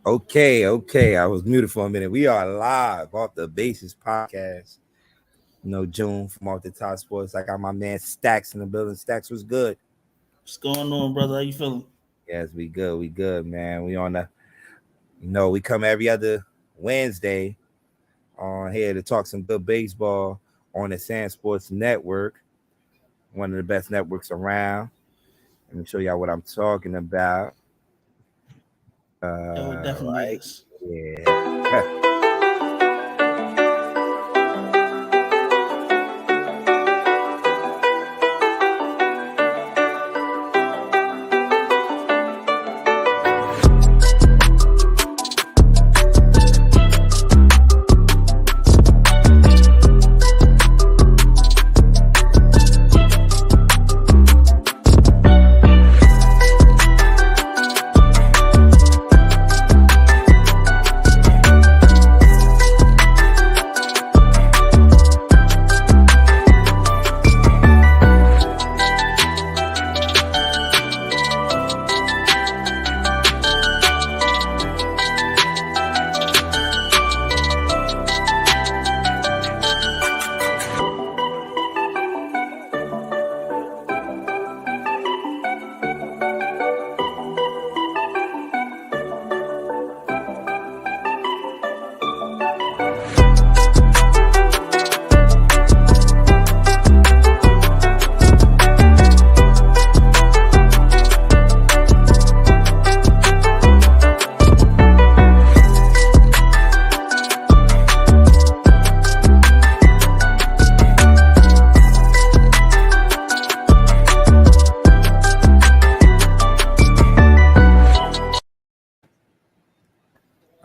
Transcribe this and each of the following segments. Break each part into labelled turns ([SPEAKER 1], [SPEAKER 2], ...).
[SPEAKER 1] Okay. I was muted for a minute. We are live off the Basis podcast. June from off the top sports. I got my man Stacks in the building. Stacks was good.
[SPEAKER 2] What's going on, brother? How you feeling?
[SPEAKER 1] Yes, we good. We good, man. We on we come every other Wednesday on here to talk some good baseball on the SamzSportz network, one of the best networks around. Let me show y'all what I'm talking about.
[SPEAKER 2] Yo, it definitely
[SPEAKER 1] Right.
[SPEAKER 2] is.
[SPEAKER 1] Yeah.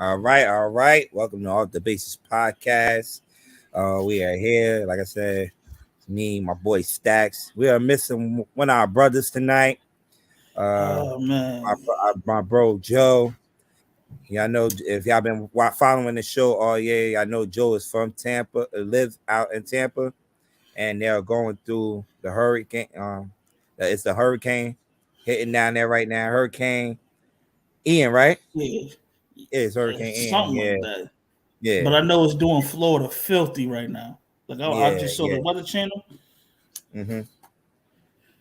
[SPEAKER 1] All right. Welcome to Off the Basis podcast. We are here, like I said, me, my boy Stacks. We are missing one of our brothers tonight.
[SPEAKER 2] Oh man,
[SPEAKER 1] My bro Joe. Yeah, I know if y'all been following the show all year, I know Joe is from Tampa, lives out in Tampa, and they're going through the hurricane. It's the hurricane hitting down there right now. Hurricane Ian, right?
[SPEAKER 2] yeah,
[SPEAKER 1] It's Hurricane Ian.
[SPEAKER 2] something
[SPEAKER 1] Yeah,
[SPEAKER 2] like that.
[SPEAKER 1] yeah,
[SPEAKER 2] But I know it's doing Florida filthy right now. Like I
[SPEAKER 1] yeah,
[SPEAKER 2] just saw
[SPEAKER 1] yeah.
[SPEAKER 2] the Weather Channel.
[SPEAKER 1] Mm-hmm.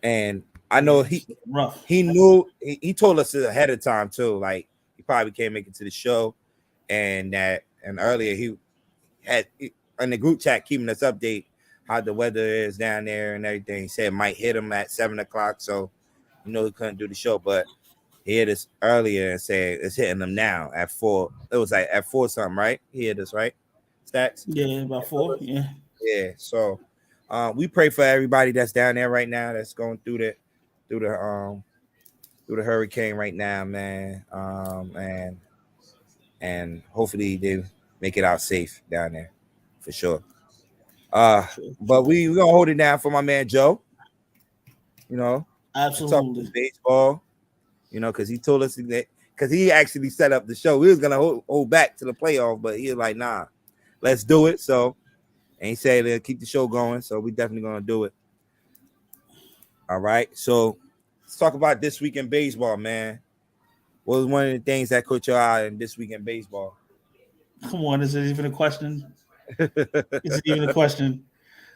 [SPEAKER 1] And I
[SPEAKER 2] Yeah,
[SPEAKER 1] know
[SPEAKER 2] it's rough.
[SPEAKER 1] he knew he told us ahead of time too. Like he probably can't make it to the show, and earlier he had in the group chat keeping us update how the weather is down there and everything. He said it might hit him at 7:00, so he couldn't do the show. But he hit us earlier and said it's hitting him now at 4. It was like at 4 something, right? He hit us, right? Stacks.
[SPEAKER 2] Yeah, about 4. Yeah,
[SPEAKER 1] Yeah. So we pray for everybody that's down there right now that's going through the hurricane right now, man. And hopefully they make it out safe down there for sure.
[SPEAKER 2] sure.
[SPEAKER 1] But we gonna hold it down for my man Joe, and talk
[SPEAKER 2] Absolutely.
[SPEAKER 1] some baseball, because he told us that because he actually set up the show. We was gonna hold back to the playoff, but he was like, nah, let's do it. So and he said to keep the show going, so we definitely gonna do it. All right. So let's talk about this week in baseball, man. What was one of the things that caught your eye in this week in baseball?
[SPEAKER 2] Come on, is it even a question? Is it even a question?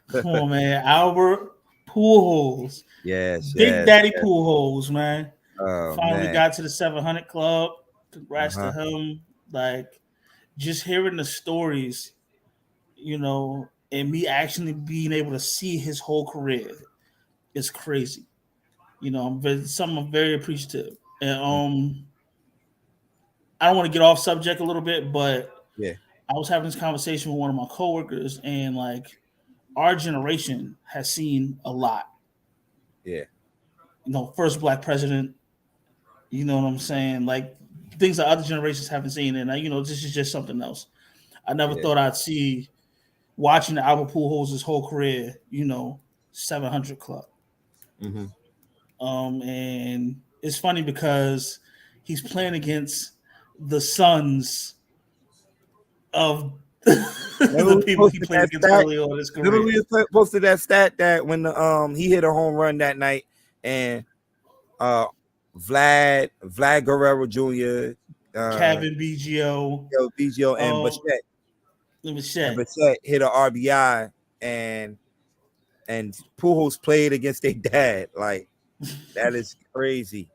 [SPEAKER 2] Come on, man. Albert Pujols,
[SPEAKER 1] Yes,
[SPEAKER 2] Big
[SPEAKER 1] yes,
[SPEAKER 2] Daddy
[SPEAKER 1] yes.
[SPEAKER 2] Pujols, man.
[SPEAKER 1] Oh
[SPEAKER 2] Finally
[SPEAKER 1] man.
[SPEAKER 2] got to the 700 club. Congrats to
[SPEAKER 1] Uh-huh.
[SPEAKER 2] him. Like, just hearing the stories, and me actually being able to see his whole career is crazy. I'm very appreciative. And I don't want to get off subject a little bit, but
[SPEAKER 1] Yeah,
[SPEAKER 2] I was having this conversation with one of my coworkers, and like our generation has seen a lot.
[SPEAKER 1] yeah,
[SPEAKER 2] First black president. You know what I'm saying? Like things that other generations haven't seen, and this is just something else. I never
[SPEAKER 1] yeah.
[SPEAKER 2] thought I'd see watching the Albert Pujols his whole career. 700 club.
[SPEAKER 1] Mm-hmm.
[SPEAKER 2] And it's funny because he's playing against the sons of The people he played against early on his career.
[SPEAKER 1] Remember we posted that stat that when he hit a home run that night and Vlad Guerrero Jr.,
[SPEAKER 2] Kevin BGO,
[SPEAKER 1] BGO and Bichette hit an RBI and Pujols played against their dad. Like, that is crazy.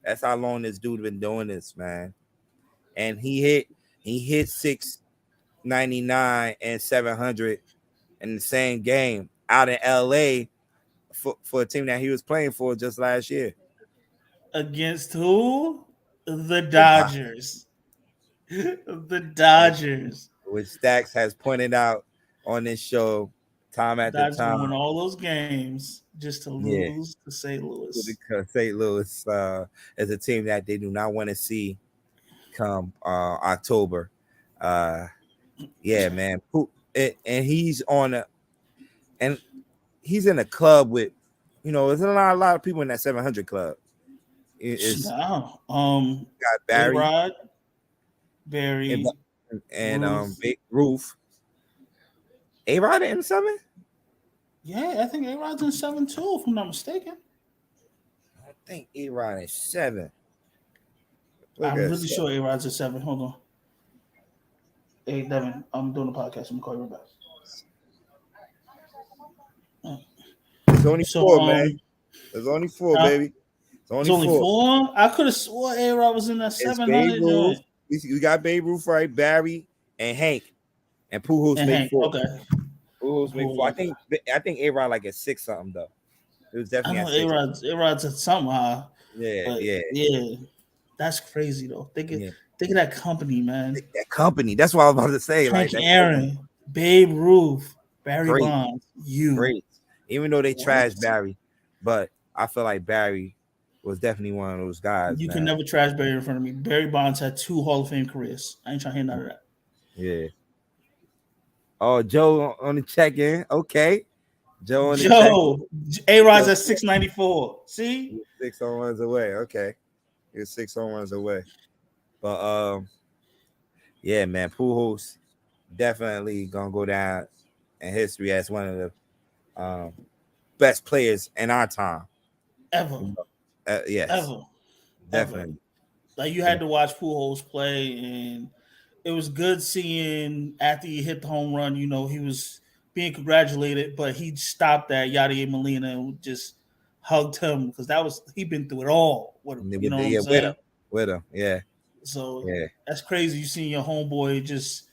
[SPEAKER 1] That's how long this dude been doing this, man. And he hit 699 and 700 in the same game out in LA for a team that he was playing for just last year.
[SPEAKER 2] Against who? The Dodgers. The Dodgers.
[SPEAKER 1] Which Stacks has pointed out on this show time after time.
[SPEAKER 2] Won all those games just to lose to St. Louis.
[SPEAKER 1] Because St. Louis is a team that they do not want to see come October. Yeah, man. And he's he's in a club with, there's a lot of people in that 700 club.
[SPEAKER 2] Got
[SPEAKER 1] Barry,
[SPEAKER 2] A-Rod, Barry,
[SPEAKER 1] and Big Roof. A-Rod in 7?
[SPEAKER 2] Yeah, I think A-Rod's in 7 too, if I'm not mistaken.
[SPEAKER 1] I think A-Rod is 7.
[SPEAKER 2] I'm really sure A-Rod's in 7. Hold on. Hey, Devin, I'm doing a podcast. I'm gonna call you right back.
[SPEAKER 1] It's only 4, man. There's only 4, baby.
[SPEAKER 2] It's only 4. I could have swore A-Rod was in that 700.
[SPEAKER 1] We got Babe Ruth, right? Barry and Hank and Pujols made 4.
[SPEAKER 2] Okay.
[SPEAKER 1] Pujols made 4. I think A-Rod like at 6 something though. It was definitely
[SPEAKER 2] A-Rod's at somehow.
[SPEAKER 1] Yeah.
[SPEAKER 2] That's crazy though. Think of that company, man.
[SPEAKER 1] That company. That's what I was about to say.
[SPEAKER 2] Hank Aaron, Babe Ruth, Barry Bonds.
[SPEAKER 1] Great. Even though they trashed Barry, but I feel like Barry was definitely one of those guys.
[SPEAKER 2] You can never trash Barry in front of me. Barry Bonds had 2 Hall of Fame careers. I ain't trying to hear none of that.
[SPEAKER 1] Yeah. Oh, Joe on the check-in. Okay. Joe
[SPEAKER 2] A-Rod's at 694. See?
[SPEAKER 1] 6 home runs away. Okay. He was 6 home runs away. But yeah, man, Pujols definitely gonna go down in history as one of the best players in our time.
[SPEAKER 2] Ever.
[SPEAKER 1] Yes.
[SPEAKER 2] Ever.
[SPEAKER 1] Definitely.
[SPEAKER 2] Like, you had to watch Pujols play, and it was good seeing after he hit the home run, he was being congratulated, but he stopped at Yadier Molina and just hugged him because he'd been through it all with him. You know what I'm saying?
[SPEAKER 1] With him, yeah.
[SPEAKER 2] So that's crazy. You seen your homeboy just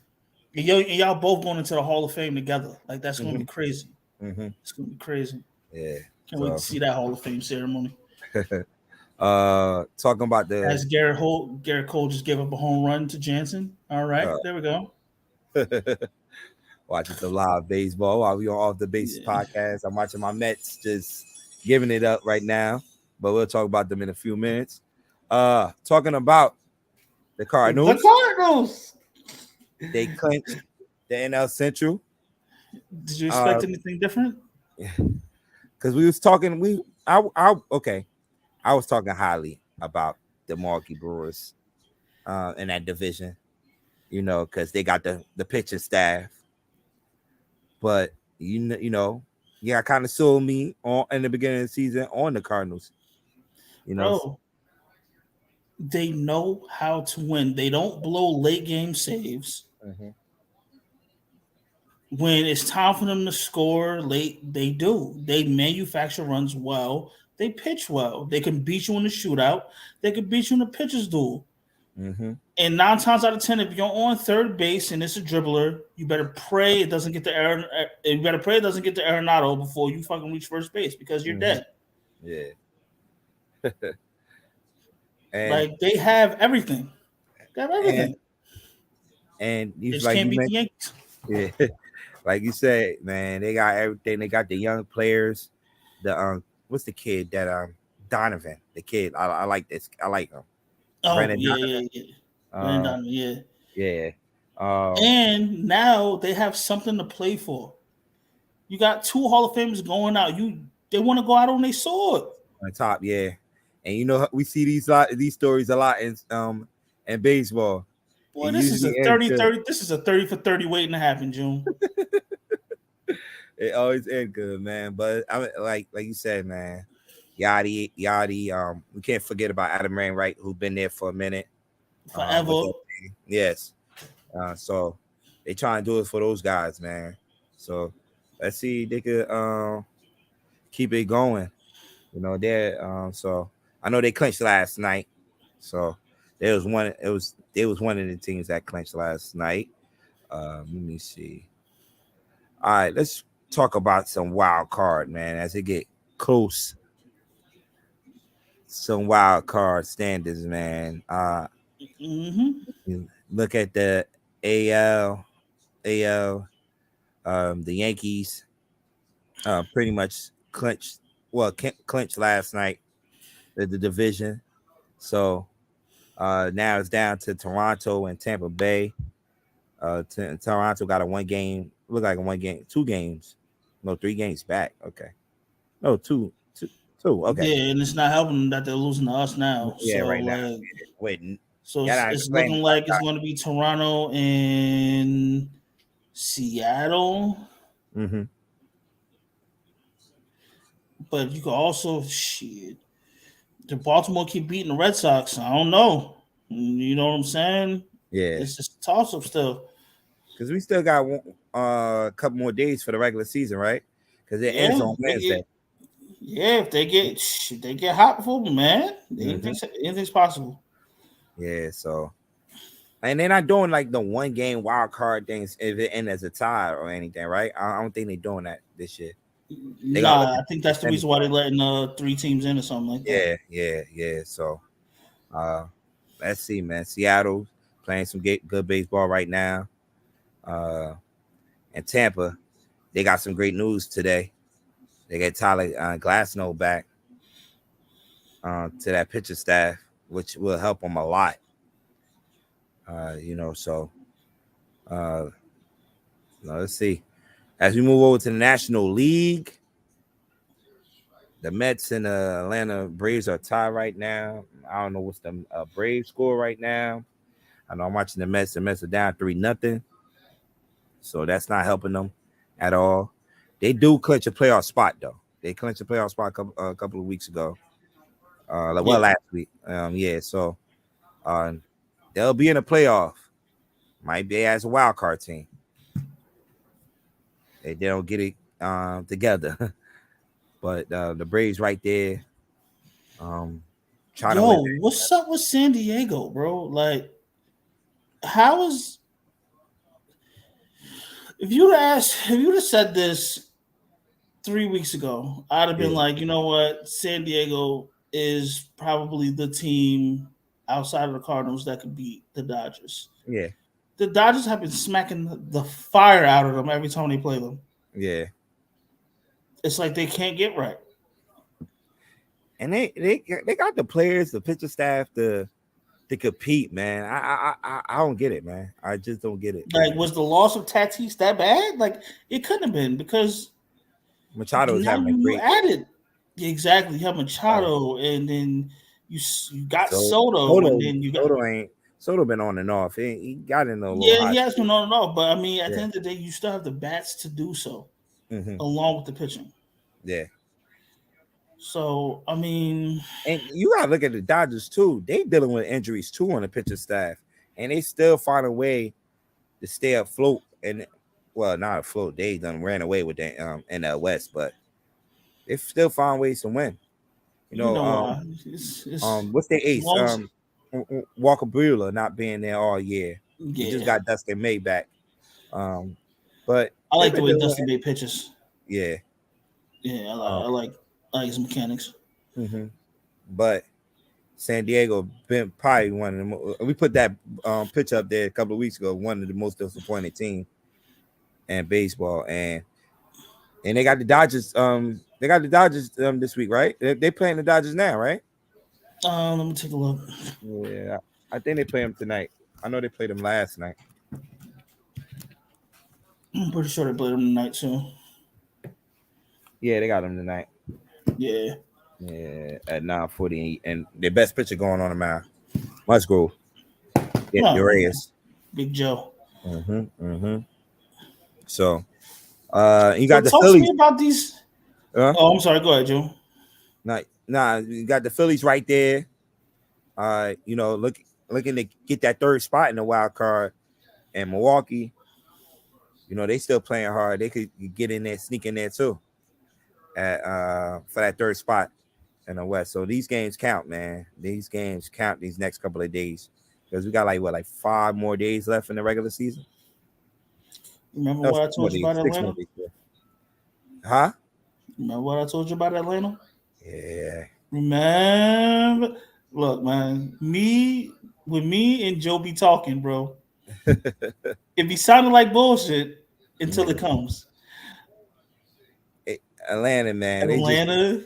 [SPEAKER 2] and y'all both going into the Hall of Fame together. Like, that's gonna be crazy.
[SPEAKER 1] Mm-hmm.
[SPEAKER 2] It's gonna be crazy.
[SPEAKER 1] Yeah.
[SPEAKER 2] Can't wait to see that Hall of Fame ceremony.
[SPEAKER 1] Talking about
[SPEAKER 2] as Garrett Cole just gave up a home run to Jansen. All right, there we go.
[SPEAKER 1] Watching some live baseball while we on Off the Base podcast. I'm watching my Mets just giving it up right now, but we'll talk about them in a few minutes. Talking about the Cardinals. They clinched the NL Central.
[SPEAKER 2] Did you expect anything different?
[SPEAKER 1] Because we was talking, I was talking highly about the Milwaukee Brewers in that division, because they got the pitching staff. But I kind of sold me in the beginning of the season on the Cardinals.
[SPEAKER 2] Bro, they know how to win. They don't blow late game saves.
[SPEAKER 1] Mm-hmm.
[SPEAKER 2] When it's time for them to score late, they do. They manufacture runs well. They pitch well. They can beat you in the shootout. They can beat you in the pitcher's duel.
[SPEAKER 1] Mm-hmm.
[SPEAKER 2] And 9 times out of 10, if you're on third base and it's a dribbler, you better pray it doesn't get to Arenado before you fucking reach first base because you're dead.
[SPEAKER 1] Yeah.
[SPEAKER 2] Like, they have everything. They have everything.
[SPEAKER 1] And you
[SPEAKER 2] just can't beat the Yankees.
[SPEAKER 1] Yeah. Like you said, man, they got everything. They got the young players. What's the kid that Donovan? The kid. I like this. I like him.
[SPEAKER 2] Oh,
[SPEAKER 1] Brandon
[SPEAKER 2] yeah. Brandon Donovan, yeah. And now they have something to play for. You got 2 Hall of Famers going out. They want to go out on their sword.
[SPEAKER 1] On top, yeah. And we see these stories a lot in baseball.
[SPEAKER 2] Boy,
[SPEAKER 1] It
[SPEAKER 2] this is a
[SPEAKER 1] usually ends
[SPEAKER 2] 30
[SPEAKER 1] good.
[SPEAKER 2] 30. This is a 30 for 30 waiting to happen, June.
[SPEAKER 1] It always ends good, man. But I mean, like you said, man, Yachty. We can't forget about Adam Rainwright, who's been there for a minute. With
[SPEAKER 2] Forever.
[SPEAKER 1] that team. Yes. So they trying to do it for those guys, man. So let's see if they could keep it going. They're so I know they clinched last night. So there was one. It was one of the teams that clinched last night. Let me see. All right, let's talk about some wild card, man. As it get close, some wild card standings, man. You look at the AL, the Yankees, pretty much clinched. Well, clinched last night the division. So now it's down to Toronto and Tampa Bay. Toronto got a 1 game, look like a 1 game, 2 games, no 3 games back. Okay, no two. Okay,
[SPEAKER 2] Yeah, and it's not helping that they're losing to us now.
[SPEAKER 1] yeah,
[SPEAKER 2] So
[SPEAKER 1] right now.
[SPEAKER 2] like,
[SPEAKER 1] Wait,
[SPEAKER 2] so
[SPEAKER 1] y'all not
[SPEAKER 2] it's
[SPEAKER 1] playing
[SPEAKER 2] looking like it's going to be Toronto and Seattle.
[SPEAKER 1] Mm-hmm.
[SPEAKER 2] But you could also shit. The Baltimore keep beating the Red Sox. I don't know. You know what I'm saying?
[SPEAKER 1] Yeah,
[SPEAKER 2] It's just a toss up still.
[SPEAKER 1] because we still got a couple more days for the regular season, right? Because it ends
[SPEAKER 2] Yeah,
[SPEAKER 1] on Wednesday.
[SPEAKER 2] if they get hot before me, man.
[SPEAKER 1] Mm-hmm.
[SPEAKER 2] Anything's possible.
[SPEAKER 1] Yeah, so and they're not doing like the 1 game wild card things if it ends as a tie or anything, right? I don't think they're doing that this year. They got
[SPEAKER 2] Nah, I think that's the reason why they're letting 3 teams in or something like that.
[SPEAKER 1] yeah. So uh let's see, man. Seattle playing some good baseball right now. Uh and Tampa, they got some great news today. They got Tyler Glasnow back to that pitcher staff, which will help them a lot. So uh let's see. As we move over to the National League, the Mets and the Atlanta Braves are tied right now. I don't know what's the Braves score right now. I know I'm watching the Mets. The Mets are down 3-0, so that's not helping them at all. They do clinch a playoff spot though. They clinched a playoff spot a couple of weeks ago.
[SPEAKER 2] Yeah.
[SPEAKER 1] Last week. So they'll be in a playoff. Might be as a wild card team. They don't get it together. But the Braves right there, trying to win.
[SPEAKER 2] What's up with San Diego, bro? Like, how is if you'd have said this 3 weeks ago, I'd have been like, you know what, San Diego is probably the team outside of the Cardinals that could beat the Dodgers.
[SPEAKER 1] Yeah.
[SPEAKER 2] The Dodgers have been smacking the fire out of them every time they play them.
[SPEAKER 1] Yeah.
[SPEAKER 2] It's like they can't get right.
[SPEAKER 1] And they got the players, the pitcher staff to compete, man. I don't get it, man. I just don't get it.
[SPEAKER 2] Like, was the loss of Tatis that bad? Like, it couldn't have been because
[SPEAKER 1] Machado is
[SPEAKER 2] now
[SPEAKER 1] having a
[SPEAKER 2] you
[SPEAKER 1] great
[SPEAKER 2] added exactly. You have Machado, and then you got Soto, and then you got
[SPEAKER 1] Soto been on and off. He got in a little
[SPEAKER 2] yeah,
[SPEAKER 1] hot.
[SPEAKER 2] he has been on and off. But I mean, at the end of the day, you still have the bats to do so, along with the pitching.
[SPEAKER 1] Yeah.
[SPEAKER 2] So I mean,
[SPEAKER 1] and you gotta look at the Dodgers too. They dealing with injuries too on the pitcher staff, and they still find a way to stay afloat. And well, not afloat. They done ran away with the in the West, but they still find ways to win. What's their ace? Walker Buehler not being there all year. He just got Dustin May back. But
[SPEAKER 2] I like the way Dustin May pitches.
[SPEAKER 1] Yeah.
[SPEAKER 2] Yeah, I like his mechanics.
[SPEAKER 1] Mm-hmm. But San Diego been probably one of the we put that pitch up there a couple of weeks ago, one of the most disappointed team in baseball, and they got the Dodgers. They got the Dodgers this week, right? They playing the Dodgers now, right?
[SPEAKER 2] Let me take a look.
[SPEAKER 1] Yeah, I think they play them tonight. I know they played them last night.
[SPEAKER 2] I'm pretty sure they played them tonight too.
[SPEAKER 1] Yeah, they got them tonight.
[SPEAKER 2] Yeah.
[SPEAKER 1] Yeah, at 9:40, and their best pitcher going on the mound, Musgrove. Yeah, the Reyes.
[SPEAKER 2] Big Joe.
[SPEAKER 1] So, you
[SPEAKER 2] So
[SPEAKER 1] got the
[SPEAKER 2] talk to me
[SPEAKER 1] Phillies.
[SPEAKER 2] about these. Oh, I'm sorry. Go ahead, Joe.
[SPEAKER 1] You got the Phillies right there. Looking to get that third spot in the wild card, and Milwaukee. They still playing hard. They could get in there, sneak in there too, for that third spot in the West. So these games count, man. These games count these next couple of days because we got like 5 more days left in the regular season.
[SPEAKER 2] Remember
[SPEAKER 1] No,
[SPEAKER 2] what I
[SPEAKER 1] 6 more
[SPEAKER 2] told you
[SPEAKER 1] days.
[SPEAKER 2] about
[SPEAKER 1] 6 more
[SPEAKER 2] Atlanta?
[SPEAKER 1] days. Huh?
[SPEAKER 2] Remember what I told you about Atlanta?
[SPEAKER 1] Yeah.
[SPEAKER 2] Remember? Look, man. Me and Joe be talking, bro. It be sounding like bullshit until it comes.
[SPEAKER 1] Atlanta, man.
[SPEAKER 2] Atlanta,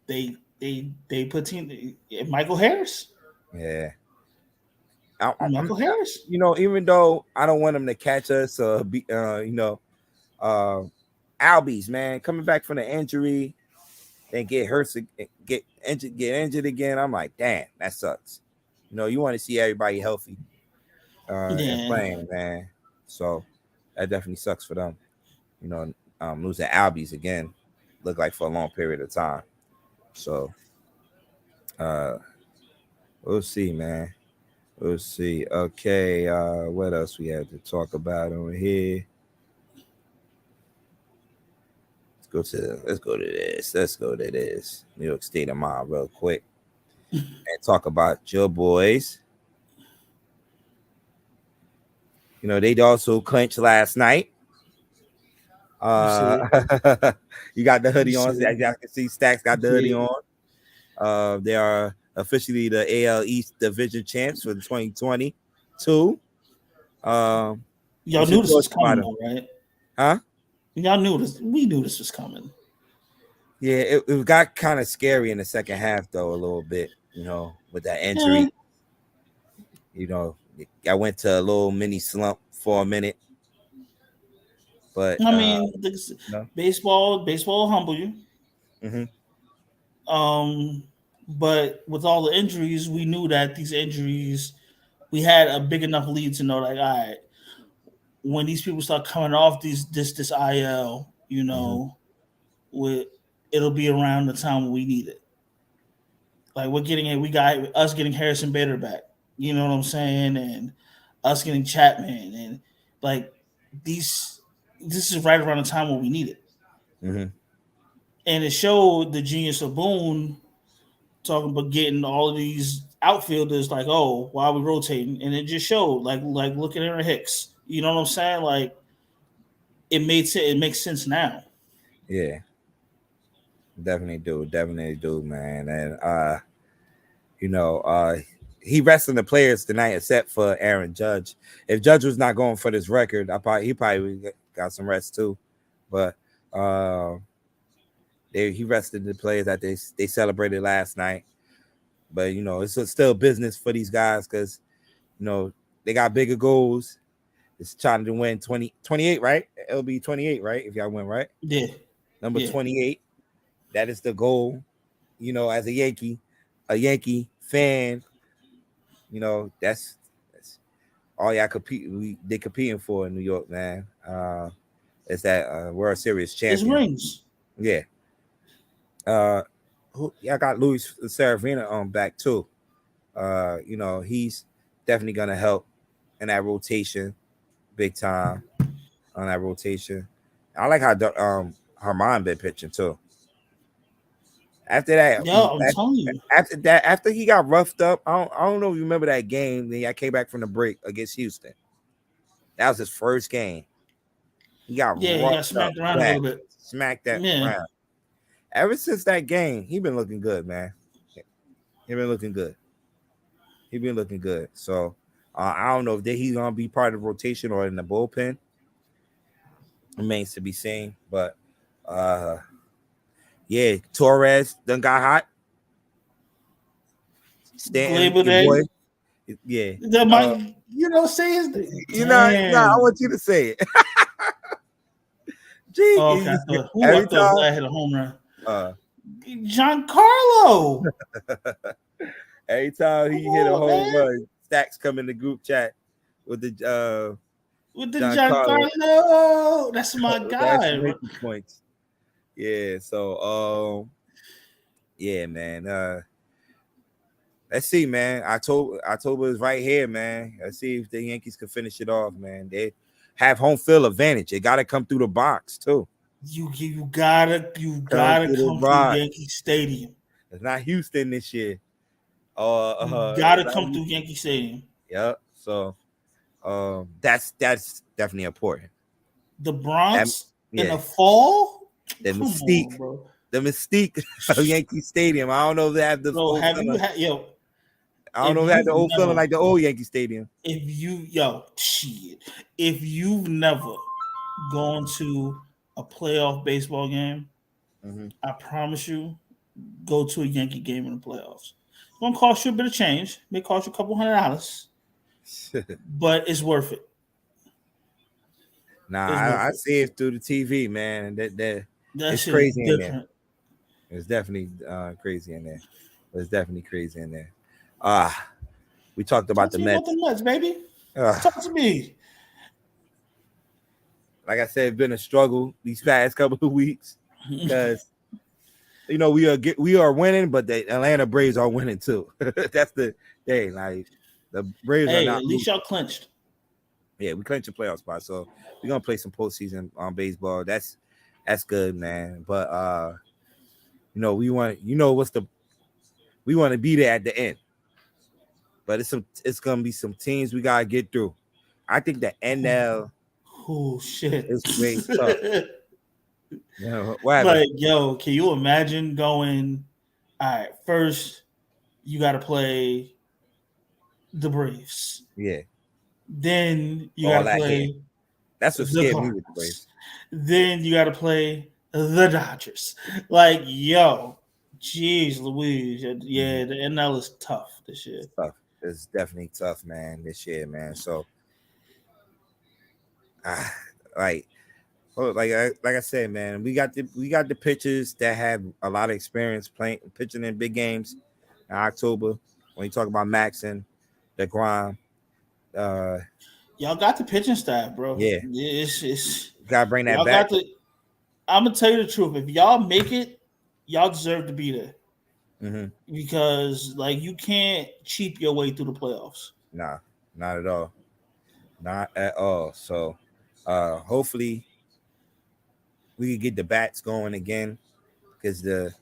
[SPEAKER 2] they put team Michael Harris.
[SPEAKER 1] Yeah.
[SPEAKER 2] Michael Harris.
[SPEAKER 1] Even though I don't want them to catch us, Albies, man, coming back from the injury, then get hurt, get injured again. I'm like, damn, that sucks. You want to see everybody healthy and
[SPEAKER 2] Yeah.
[SPEAKER 1] playing, man. So that definitely sucks for them. Losing Albies again, look like for a long period of time. So we'll see, man. We'll see. Okay, what else we have to talk about over here? Let's go to this. New York State of Mind real quick. And talk about your boys. They'd also clinched last night. You got the hoodie on. As y'all can see, Stacks got the hoodie on. They are officially the AL East Division champs for the 2022.
[SPEAKER 2] Y'all knew this was coming, though, right?
[SPEAKER 1] Huh?
[SPEAKER 2] Y'all knew this. We knew this was coming.
[SPEAKER 1] Yeah, it got kind of scary in the second half, though, a little bit. With that injury. I went to a little mini slump for a minute. But
[SPEAKER 2] I mean, baseball will humble you. But with all the injuries, we knew that these injuries, we had a big enough lead to know, like, all right, when these people start coming off this IL, it'll be around the time when we need it. Like we got us getting Harrison Bader back. You know what I'm saying? And us getting Chapman, and like this is right around the time when we need it. And it showed the genius of Boone talking about getting all of these outfielders. Like, oh, why are we rotating? And it just showed, like look at Aaron Hicks. You know what I'm saying? Like, it makes sense now.
[SPEAKER 1] Yeah, definitely do, man. And he resting the players tonight, except for Aaron Judge. If Judge was not going for this record, he probably got some rest too. But he rested the players that they celebrated last night. But it's still business for these guys because they got bigger goals. It's trying to win 28, right? It'll be 28, right? If y'all win, right?
[SPEAKER 2] Yeah.
[SPEAKER 1] Number 28. That is the goal. As a Yankee fan, that's all y'all they competing for in New York, man. It's that World Series champion.
[SPEAKER 2] It's rings.
[SPEAKER 1] Yeah. Y'all got Luis Severino on back too. He's definitely gonna help in that rotation, big time on that rotation. I like how Herman been pitching too. After that,
[SPEAKER 2] I'm telling you.
[SPEAKER 1] After he got roughed up, I don't know if you remember that game. Then I came back from the break against Houston. That was his first game. He got
[SPEAKER 2] smacked around a little bit.
[SPEAKER 1] Smacked that around. Ever since that game, he been looking good, man. He been looking good. So I don't know if he's gonna be part of the rotation or in the bullpen. Remains to be seen, but yeah, Torres done got hot. Stanton, your boy. Yeah.
[SPEAKER 2] Say his name.
[SPEAKER 1] I want you to say it. Gee,
[SPEAKER 2] okay. I thought I hit a home run. Giancarlo.
[SPEAKER 1] Every time he hit a home run, Stacks come in the group chat with the
[SPEAKER 2] with the
[SPEAKER 1] Giancarlo.
[SPEAKER 2] Giancarlo. That's my guy.
[SPEAKER 1] Exclamation points. Yeah. So yeah, man. Let's see, man. October is right here, man. Let's see if the Yankees can finish it off, man. They have home field advantage. They gotta come through the box too.
[SPEAKER 2] You gotta
[SPEAKER 1] Come through the
[SPEAKER 2] come through
[SPEAKER 1] box.
[SPEAKER 2] Yankee Stadium.
[SPEAKER 1] It's not Houston this year.
[SPEAKER 2] You gotta
[SPEAKER 1] it's not
[SPEAKER 2] come through Yankee Stadium.
[SPEAKER 1] Yep. So that's definitely important.
[SPEAKER 2] The
[SPEAKER 1] That,
[SPEAKER 2] Bronx in
[SPEAKER 1] yeah.
[SPEAKER 2] the fall.
[SPEAKER 1] The
[SPEAKER 2] Come
[SPEAKER 1] mystique.
[SPEAKER 2] on, bro.
[SPEAKER 1] The mystique of Yankee Stadium. I don't know if they have the
[SPEAKER 2] Bro,
[SPEAKER 1] old
[SPEAKER 2] have you
[SPEAKER 1] feeling.
[SPEAKER 2] had
[SPEAKER 1] I don't
[SPEAKER 2] if
[SPEAKER 1] know if they have
[SPEAKER 2] you've
[SPEAKER 1] the old feeling
[SPEAKER 2] never
[SPEAKER 1] like the old Yankee Stadium.
[SPEAKER 2] if you've never gone to a playoff baseball game,
[SPEAKER 1] Mhm.
[SPEAKER 2] I promise you, go to a Yankee game in the playoffs. It's gonna cost you a bit of change. May cost you a couple $100, but it's worth it.
[SPEAKER 1] Nah,
[SPEAKER 2] It's worth
[SPEAKER 1] I
[SPEAKER 2] it.
[SPEAKER 1] see it through the TV, man. That
[SPEAKER 2] That
[SPEAKER 1] it's
[SPEAKER 2] shit is
[SPEAKER 1] crazy in there.
[SPEAKER 2] different.
[SPEAKER 1] It's definitely crazy in there. It's definitely crazy in there. We talked about
[SPEAKER 2] Talk
[SPEAKER 1] the
[SPEAKER 2] to me about
[SPEAKER 1] Mets.
[SPEAKER 2] the Mets, baby.
[SPEAKER 1] Uh,
[SPEAKER 2] Talk to me.
[SPEAKER 1] like I said, it's been a struggle these past couple of weeks because we are winning, but the Atlanta Braves are winning too. That's the thing. Like the Braves are
[SPEAKER 2] Hey,
[SPEAKER 1] not
[SPEAKER 2] at least
[SPEAKER 1] losing.
[SPEAKER 2] y'all clinched.
[SPEAKER 1] Yeah, we clinched a playoff spot, so we're gonna play some postseason on baseball. That's good, man. But we want we want to be there at the end. But it's gonna be some teams we gotta get through. I think the NL
[SPEAKER 2] Oh shit.
[SPEAKER 1] is way tough. What happened?
[SPEAKER 2] Like, yo, can you imagine going? All right, first you got to play the Braves.
[SPEAKER 1] Yeah,
[SPEAKER 2] Then you got
[SPEAKER 1] all
[SPEAKER 2] to
[SPEAKER 1] that here.
[SPEAKER 2] play
[SPEAKER 1] That's what
[SPEAKER 2] the
[SPEAKER 1] scared me with the
[SPEAKER 2] Cardinals.
[SPEAKER 1] Braves.
[SPEAKER 2] Then you got to play the Dodgers. Like, yo, jeez, Louise. Yeah, the NL is tough this year.
[SPEAKER 1] It's tough. It's definitely tough, man, this year, man. So, like, like I said, man, we got the pitchers that have a lot of experience pitching in big games in October. When you talk about Maxon, DeGrom,
[SPEAKER 2] Y'all got the pitching staff, bro.
[SPEAKER 1] yeah,
[SPEAKER 2] It's
[SPEAKER 1] gotta bring that
[SPEAKER 2] y'all
[SPEAKER 1] back.
[SPEAKER 2] got the. I'm gonna tell you the truth. If y'all make it, y'all deserve to be there because, like, you can't cheap your way through the playoffs.
[SPEAKER 1] Nah, not at all, not at all. So, hopefully, we can get the bats going again because they've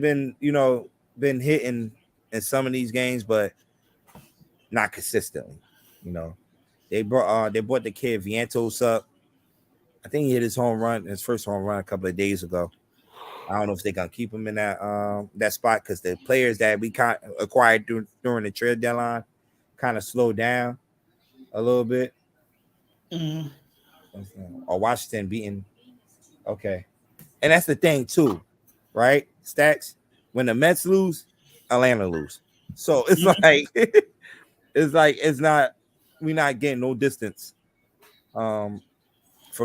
[SPEAKER 1] been been hitting in some of these games, but not consistently. You know, they brought the kid Vientos up. I think he hit his first home run a couple of days ago. I don't know if they're gonna keep him in that spot because the players that we acquired during the trade deadline kind of slowed down a little bit.
[SPEAKER 2] Mm.
[SPEAKER 1] Or Washington beating. Okay, and that's the thing too, right? Stacks. When the Mets lose, Atlanta lose. So it's like it's not we're not getting no distance from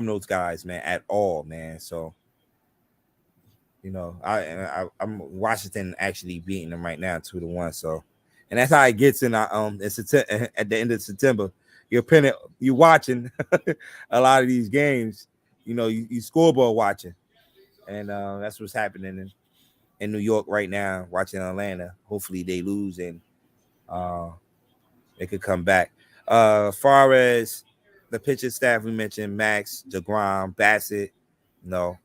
[SPEAKER 1] those guys, man, at all, man. So I'm Washington actually beating them right now 2-1. So, and that's how it gets in at the end of September. You're watching a lot of these games. You scoreboard watching, and that's what's happening in New York right now. Watching Atlanta. Hopefully they lose and they could come back. Far as the pitching staff, we mentioned Max, DeGrom, Bassett. No,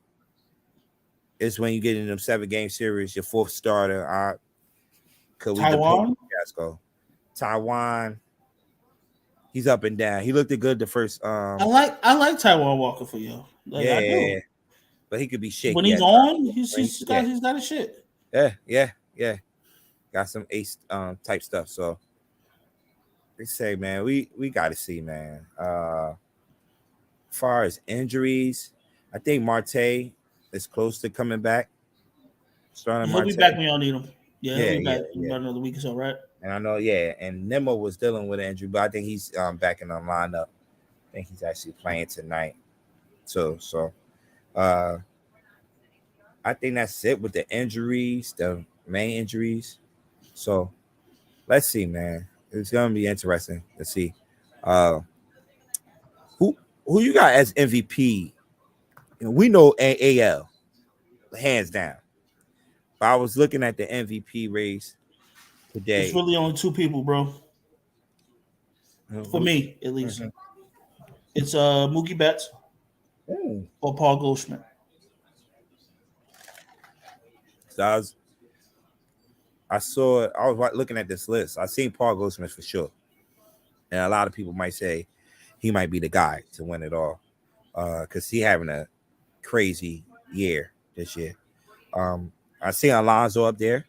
[SPEAKER 1] it's when you get in them 7-game series, your fourth starter. Could we deploy Gasco? Taiwan, he's up and down. He looked good the first.
[SPEAKER 2] I like Taiwan Walker for you. Like, I do.
[SPEAKER 1] But he could be
[SPEAKER 2] When
[SPEAKER 1] shaky
[SPEAKER 2] he's
[SPEAKER 1] at
[SPEAKER 2] on,
[SPEAKER 1] times.
[SPEAKER 2] he's got his shit.
[SPEAKER 1] Yeah. Got some ace type stuff. So they say, man, we got to see, man. Far as injuries, I think Marte is close to coming back. Starting
[SPEAKER 2] He'll be
[SPEAKER 1] Marte.
[SPEAKER 2] back when y'all need him. Yeah, he'll
[SPEAKER 1] Yeah,
[SPEAKER 2] be back in about another week or so, right?
[SPEAKER 1] And I know, and Nemo was dealing with an injury, but I think he's back in the lineup. I think he's actually playing tonight. So I think that's it with the injuries, the main injuries. So let's see, man. It's gonna be interesting to see. Uh, who you got as MVP? We know AL hands down. But I was looking at the MVP race
[SPEAKER 2] It's
[SPEAKER 1] today.
[SPEAKER 2] really only two people, bro. For me, at least.
[SPEAKER 1] Mhm.
[SPEAKER 2] It's Mookie Betts
[SPEAKER 1] Mm.
[SPEAKER 2] or Paul Goldschmidt.
[SPEAKER 1] So I saw it. I was looking at this list. I seen Paul Goldsmith for sure, and a lot of people might say he might be the guy to win it all because he having a crazy year this year. I see Alonso up there.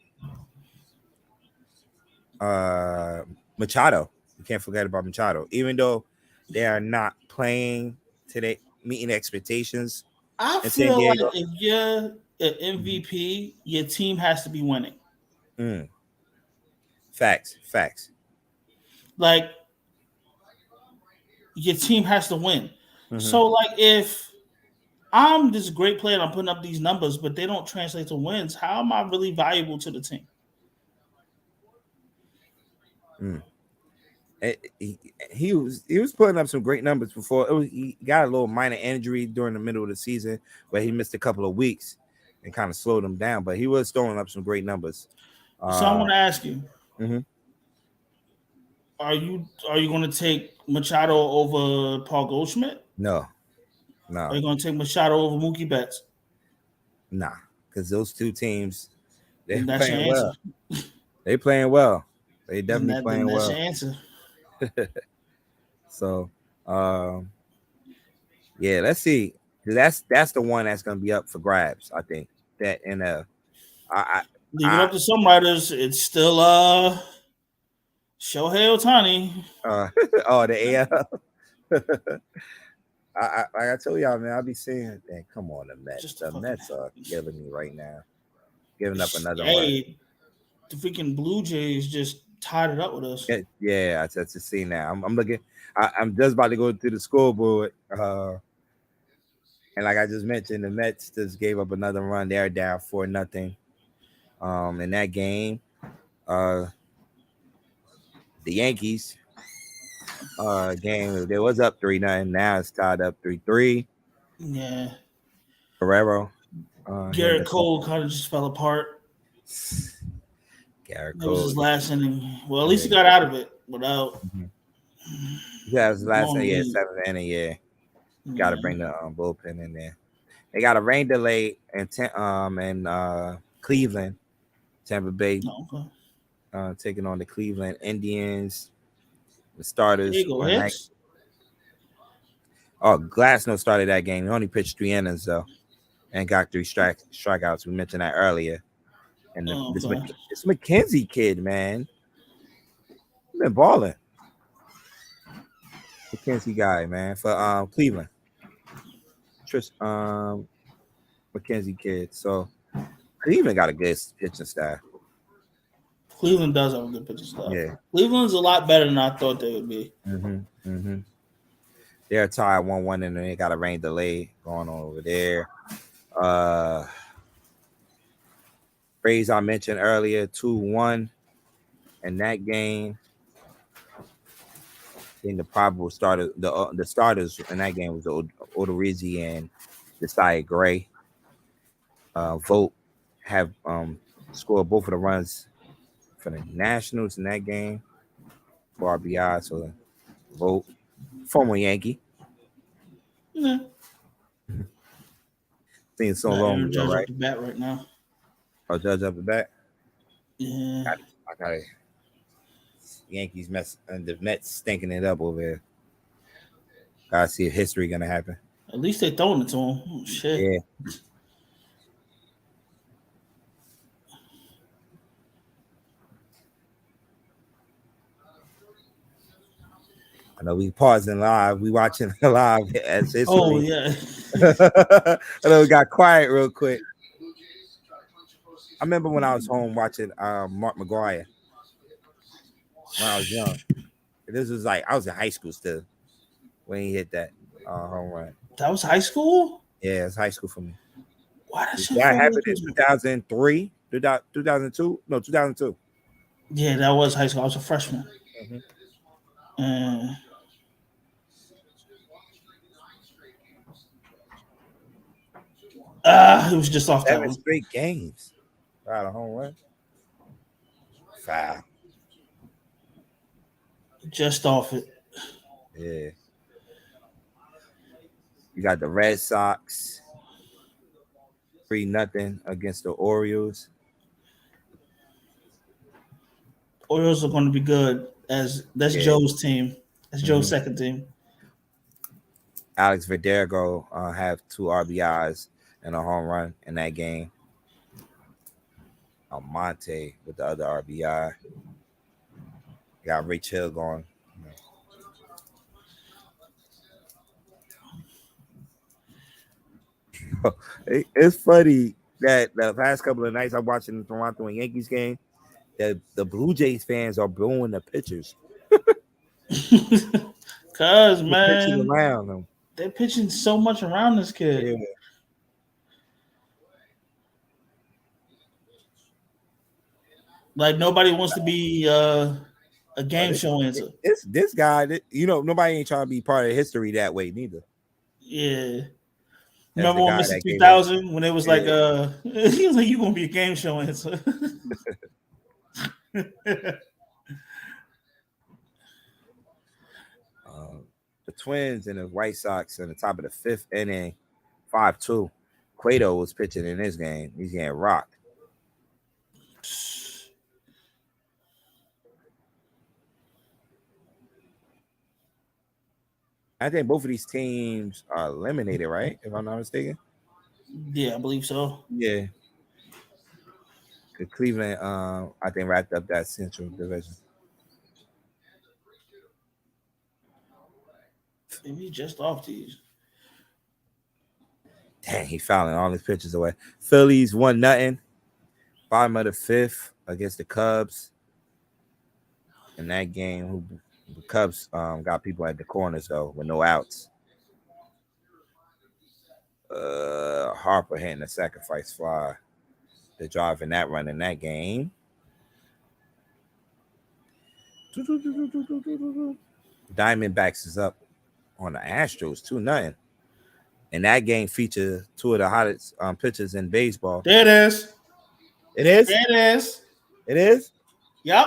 [SPEAKER 1] Machado. You can't forget about Machado, even though they are not playing today, meeting expectations
[SPEAKER 2] I
[SPEAKER 1] in San
[SPEAKER 2] feel like
[SPEAKER 1] Diego.
[SPEAKER 2] if you're an MVP, your team has to be winning.
[SPEAKER 1] Mm. Facts.
[SPEAKER 2] Like your team has to win.
[SPEAKER 1] Mm-hmm.
[SPEAKER 2] So like if I'm this great player and I'm putting up these numbers, but they don't translate to wins, how am I really valuable to the team?
[SPEAKER 1] Mm. He was putting up some great numbers before. He got a little minor injury during the middle of the season where he missed a couple of weeks and kind of slowed him down. But he was throwing up some great numbers.
[SPEAKER 2] So I want to ask you,
[SPEAKER 1] Mm-hmm.
[SPEAKER 2] are you going to take Machado over Paul Goldschmidt?
[SPEAKER 1] No,
[SPEAKER 2] Are you going to take Machado over Mookie Betts?
[SPEAKER 1] nah, because those two teams they're
[SPEAKER 2] Then that's your
[SPEAKER 1] playing
[SPEAKER 2] answer.
[SPEAKER 1] well. They playing well. They
[SPEAKER 2] Then
[SPEAKER 1] definitely playing
[SPEAKER 2] that's
[SPEAKER 1] well.
[SPEAKER 2] your answer.
[SPEAKER 1] So, yeah, let's see. That's the one that's gonna be up for grabs. I think that I
[SPEAKER 2] Leave it up to some writers. It's still Shohei Ohtani.
[SPEAKER 1] oh the AL. Like I told y'all, man, I'll be saying, man, come on, the Mets.
[SPEAKER 2] Just a
[SPEAKER 1] The
[SPEAKER 2] fucking
[SPEAKER 1] Mets are killing me right now, giving up another run.
[SPEAKER 2] hey, the freaking Blue Jays just tied it up with us.
[SPEAKER 1] Yeah, I just seen that. I'm looking. I'm just about to go through the scoreboard. And like I just mentioned, the Mets just gave up another run. They're down 4-0. In that game, the Yankees game they was up 3-0. Now it's tied up 3-3.
[SPEAKER 2] Yeah.
[SPEAKER 1] Guerrero.
[SPEAKER 2] Garrett Cole kind of just fell apart.
[SPEAKER 1] Garrett
[SPEAKER 2] That was
[SPEAKER 1] Cole.
[SPEAKER 2] his last inning. Well, at least he got out of it without.
[SPEAKER 1] Mm-hmm. Yeah, it was the last inning. Yeah, 7th inning. Yeah, got to bring the bullpen in there. They got a rain delay in Cleveland, Tampa Bay, taking on the Cleveland Indians. The starters.
[SPEAKER 2] There you go, Hicks.
[SPEAKER 1] Glasnow started that game. He only pitched 3 innings though, and got 3 strikeouts. We mentioned that earlier. And this McKenzie kid, man, he been balling. McKenzie guy, man, for Cleveland. McKenzie kid. So Cleveland got a good pitching staff.
[SPEAKER 2] Cleveland does have a good pitching staff.
[SPEAKER 1] Yeah.
[SPEAKER 2] Cleveland's a lot better than I thought they would be.
[SPEAKER 1] Mm-hmm. They're tied 1-1, and they got a rain delay going on over there. Braves I mentioned earlier, 2-1 in that game. I think the probable starter, the starters in that game was Odorizzi and Josiah Gray. Vogt have scored both of the runs for the Nationals in that game for RBI. So Vogt, former Yankee.
[SPEAKER 2] Yeah.
[SPEAKER 1] Seen so long ago, right?
[SPEAKER 2] Up the bat right now.
[SPEAKER 1] Oh, Judge up the bat.
[SPEAKER 2] Yeah.
[SPEAKER 1] I got it. Yankees mess and the Mets stinking it up over here. Gotta see if history gonna happen.
[SPEAKER 2] At least they throwing it to him. Oh, shit.
[SPEAKER 1] Yeah. I know we pausing live. We watching live as history.
[SPEAKER 2] Oh yeah.
[SPEAKER 1] I know we got quiet real quick. I remember when I was home watching Mark McGwire when I was young. This was like I was in high school still when he hit that home run.
[SPEAKER 2] That was high school?
[SPEAKER 1] Yeah, it's high school for me.
[SPEAKER 2] Why
[SPEAKER 1] that happened in 2003, 2002? No, 2002.
[SPEAKER 2] Yeah, that was high school. I was a freshman. And it was just off that
[SPEAKER 1] 7
[SPEAKER 2] one.
[SPEAKER 1] straight games. Right, a home run. Foul.
[SPEAKER 2] Just off it.
[SPEAKER 1] Yeah. You got the Red Sox 3-0 against the Orioles.
[SPEAKER 2] Orioles are going to be good. That's
[SPEAKER 1] Yeah.
[SPEAKER 2] Joe's team. That's Joe's second team.
[SPEAKER 1] Alex Verdugo have 2 RBIs and a home run in that game. Almonte with the other RBI. You got Rich Hill going. It's funny that the past couple of nights I'm watching the Toronto and Yankees game, that the Blue Jays fans are booing the pitchers.
[SPEAKER 2] Cause
[SPEAKER 1] They're pitching
[SPEAKER 2] man,
[SPEAKER 1] around them.
[SPEAKER 2] they're pitching so much around this kid.
[SPEAKER 1] Yeah.
[SPEAKER 2] Like nobody wants to be a game show answer.
[SPEAKER 1] This guy, nobody ain't trying to be part of history that way neither.
[SPEAKER 2] Yeah.
[SPEAKER 1] That's
[SPEAKER 2] Remember
[SPEAKER 1] the
[SPEAKER 2] when
[SPEAKER 1] guy
[SPEAKER 2] Mr.
[SPEAKER 1] that gave
[SPEAKER 2] 2000 when it was like
[SPEAKER 1] Yeah.
[SPEAKER 2] he was like, you gonna be a game show answer.
[SPEAKER 1] The Twins and the White Sox in the top of the 5th inning, 5-2. Cueto was pitching in this game. He's getting rocked. I think both of these teams are eliminated, right? If I'm not mistaken.
[SPEAKER 2] Yeah, I believe so.
[SPEAKER 1] Yeah. Cleveland, I think, wrapped up that Central Division.
[SPEAKER 2] Maybe just off these.
[SPEAKER 1] Dang, he fouling all his pitches away. Phillies 1-0. Bottom of the 5th against the Cubs. In that game, the Cubs got people at the corners though with no outs. Harper hitting a sacrifice fly. The drive in that run in that game. Diamondbacks is up on the Astros 2-0. And that game featured 2 of the hottest pitchers in baseball.
[SPEAKER 2] There it is.
[SPEAKER 1] It is?
[SPEAKER 2] There it is.
[SPEAKER 1] It is?
[SPEAKER 2] Yep.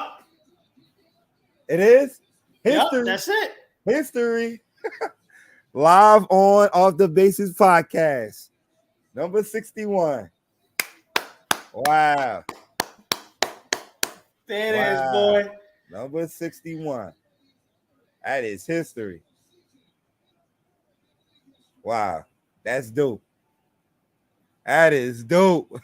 [SPEAKER 1] It is? History.
[SPEAKER 2] Yep, that's it.
[SPEAKER 1] History. Live on Off the Bases podcast. Number 61. Wow.
[SPEAKER 2] There it is, boy.
[SPEAKER 1] Number 61. That is history. Wow. That's dope. That is dope.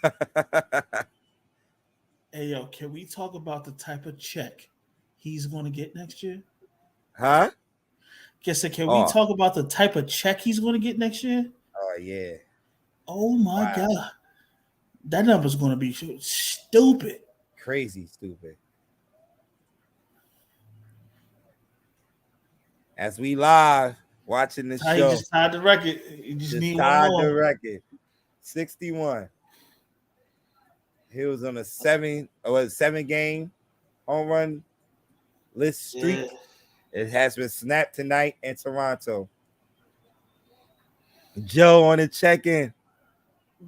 [SPEAKER 2] Hey, yo, can we talk about the type of check he's going to get next year?
[SPEAKER 1] Huh?
[SPEAKER 2] Can we talk about the type of check he's going to get next year?
[SPEAKER 1] Oh, yeah.
[SPEAKER 2] Oh, my God. That number's going to be stupid.
[SPEAKER 1] Crazy stupid. As we live watching the show.
[SPEAKER 2] He just tied the record. You just need
[SPEAKER 1] tied
[SPEAKER 2] one
[SPEAKER 1] the
[SPEAKER 2] more.
[SPEAKER 1] record. 61. He was on a 7-game home run list streak.
[SPEAKER 2] Yeah.
[SPEAKER 1] It has been snapped tonight in Toronto. Joe on the check-in.